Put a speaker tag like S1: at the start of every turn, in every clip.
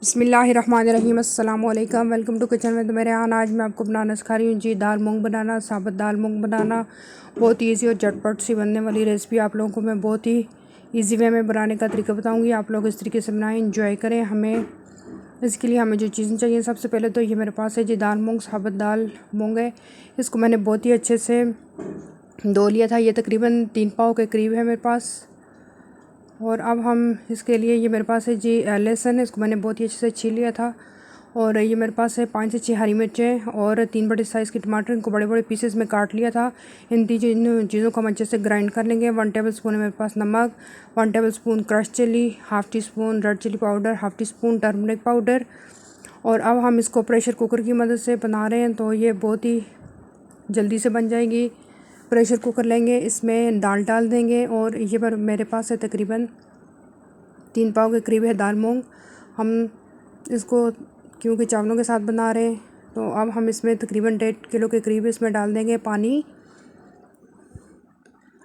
S1: बिस्मिल्लाहिर्रहमानिर्रहीम अस्सलाम वालेकुम। वेलकम टू किचन में। तो मेरे यहाँ आज मैं आपको बनाना सिखा रही हूँ जी दाल मूंग बनाना। साबुत दाल मूंग बनाना बहुत ईजी और झटपट सी बनने वाली रेसिपी आप लोगों को मैं बहुत ही ईजी वे में बनाने का तरीका बताऊँगी। आप लोग इस तरीके से बनाएं, इंजॉय करें। इसके लिए हमें जो चीज़ें चाहिए, सबसे पहले तो ये मेरे पास है जी दाल मूंग, साबुत दाल मूंग है। इसको मैंने बहुत ही अच्छे से धो लिया था। ये तकरीबन 3 पाव के करीब है मेरे पास। और अब हम इसके लिए, ये मेरे पास है जी लहसुन है, इसको मैंने बहुत ही अच्छे से छील लिया था। और ये मेरे पास है 5 से 6 हरी मिर्चें और 3 बड़े साइज़ के टमाटर, इनको बड़े बड़े पीसेस में काट लिया था। इन चीज़ों को हम अच्छे से ग्राइंड कर लेंगे। 1 टेबल स्पून है मेरे पास नमक, 1 tablespoon crush chilli, half teaspoon red chilli powder, half teaspoon turmeric powder. और अब हम इसको प्रेशर कुकर की मदद से बना रहे हैं, तो ये बहुत ही जल्दी से बन जाएगी। प्रेशर कुकर लेंगे, इसमें दाल डाल देंगे और ये पर मेरे पास है तकरीबन 3 पाव के करीब है दाल मूंग। हम इसको क्योंकि चावलों के साथ बना रहे हैं, तो अब हम इसमें तकरीबन 1.5 किलो के करीब इसमें डाल देंगे पानी।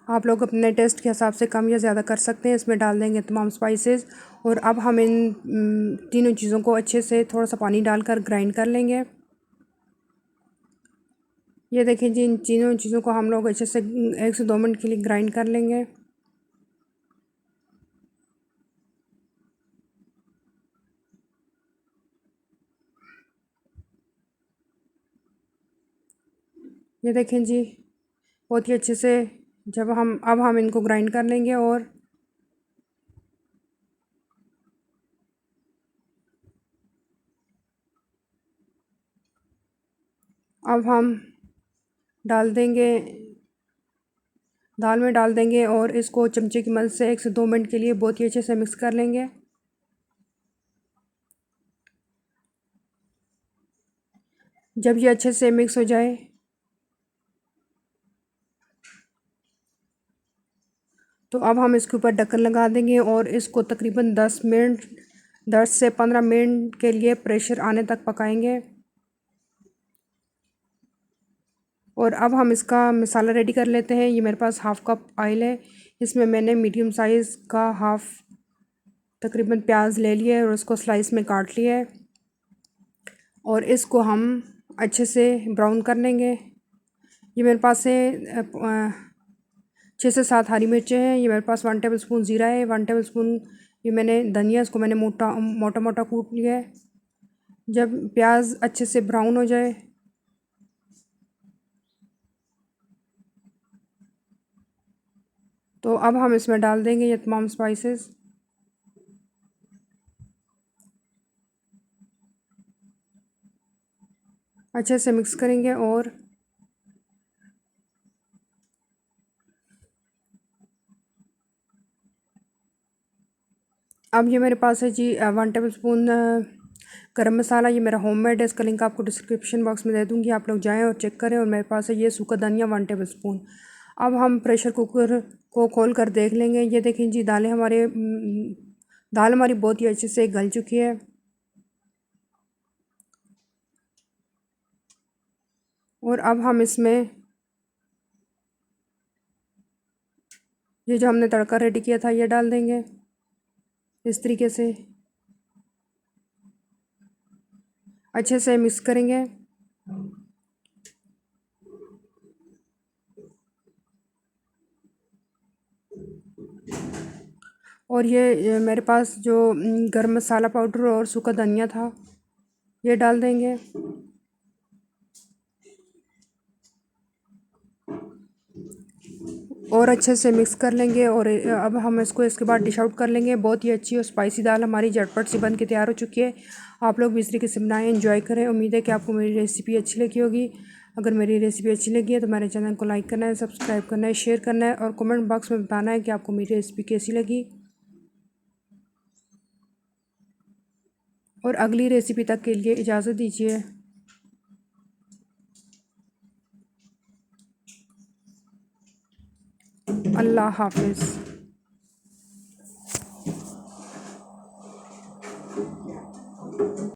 S1: आप लोग अपने टेस्ट के हिसाब से कम या ज़्यादा कर सकते हैं। इसमें डाल देंगे तमाम स्पाइसेस। और अब हम इन तीनों चीज़ों को अच्छे से थोड़ा सा पानी डालकर ग्राइंड कर लेंगे। ये देखिए जी, इन तीनों चीज़ों को हम लोग अच्छे से 1 से 2 मिनट के लिए ग्राइंड कर लेंगे। ये देखें जी, बहुत ही अच्छे से अब हम इनको ग्राइंड कर लेंगे। और अब हम डाल देंगे, दाल में डाल देंगे और इसको चमचे की मदद से 1 से 2 मिनट के लिए बहुत ही अच्छे से मिक्स कर लेंगे। जब ये अच्छे से मिक्स हो जाए, तो अब हम इसके ऊपर ढक्कन लगा देंगे और इसको तकरीबन 10 से 15 मिनट के लिए प्रेशर आने तक पकाएंगे। और अब हम इसका मसाला रेडी कर लेते हैं। ये मेरे पास हाफ़ कप ऑयल है। इसमें मैंने मीडियम साइज़ का हाफ़ तकरीबन प्याज ले लिया है और उसको स्लाइस में काट लिया है। और इसको हम अच्छे से ब्राउन कर लेंगे। ये मेरे पास है 6 से 7 हरी मिर्चें हैं। ये मेरे पास 1 टेबल स्पून ज़ीरा है, 1 टेबल स्पून ये मैंने धनिया, इसको मैंने मोटा मोटा मोटा कूट लिया है। जब प्याज अच्छे से ब्राउन हो जाए, तो अब हम इसमें डाल देंगे ये तमाम स्पाइसेस। अच्छे से मिक्स करेंगे। और अब ये मेरे पास है जी 1 टेबल स्पून गरम मसाला। ये मेरा होममेड है, इसका लिंक आपको डिस्क्रिप्शन बॉक्स में दे दूँगी, आप लोग जाएं और चेक करें। और मेरे पास है ये सूखा धनिया 1 टेबल स्पून। अब हम प्रेशर कुकर को खोल कर देख लेंगे। ये देखें जी, दाल हमारी बहुत ही अच्छे से गल चुकी है। और अब हम इसमें ये जो हमने तड़का रेडी किया था ये डाल देंगे इस तरीके से। अच्छे से मिक्स करेंगे। और ये मेरे पास जो गरम मसाला पाउडर और सूखा धनिया था ये डाल देंगे। और अच्छे से मिक्स कर लेंगे। और अब हम इसको इसके बाद डिश आउट कर लेंगे। बहुत ही अच्छी और स्पाइसी दाल हमारी झटपट सी बन के तैयार हो चुकी है। आप लोग भी इस तरीके से बनाएं, एंजॉय करें। उम्मीद है कि आपको मेरी रेसिपी अच्छी लगी होगी। अगर मेरी रेसिपी अच्छी लगी है तो मेरे चैनल को लाइक करना है, सब्सक्राइब करना है, शेयर करना है और कमेंट बॉक्स में बताना है कि आपको मेरी रेसिपी कैसी लगी। और अगली रेसिपी तक के लिए इजाज़त दीजिए। अल्लाह हाफिज़।